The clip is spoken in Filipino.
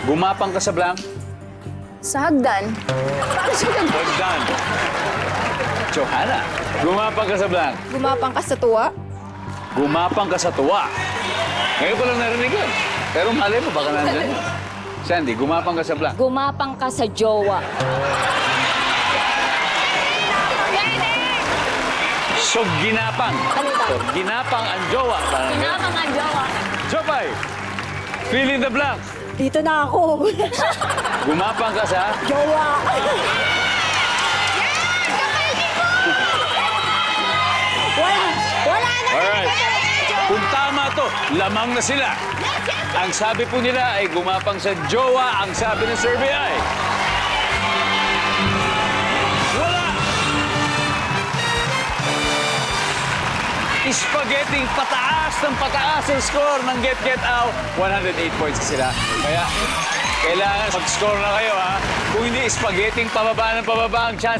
Gumapang ka sa blank. Sa hagdan. Paano siya Hagdan. Johanna. Gumapang ka sa blank. gumapang ka sa tuwa? Gumapang ka sa tuwa. Ngayon ko lang narinig yun. Pero malay mo, baka nandyan yun. Sandy, gumapang ka sa blank. Gumapang ka sa jowa. So, ginapang. Ano ba? So, ginapang ang jowa. Parang ganun. Gumapang ang jowa. Jopay, fill in the blank. Dito na ako. Gumapang ka sa... Jowa. Wala na. Alright. Kung tama to, lamang na sila. Ang sabi po nila ay gumapang sa jowa. Ang sabi ng survey ay... Wala! Spaghetti pataas ng pataas ang score ng Get Out. 108 points sila. Kaya kailangan mag-score na kayo, ha? Kung hindi, spaghetti pababa ng pababa ang chance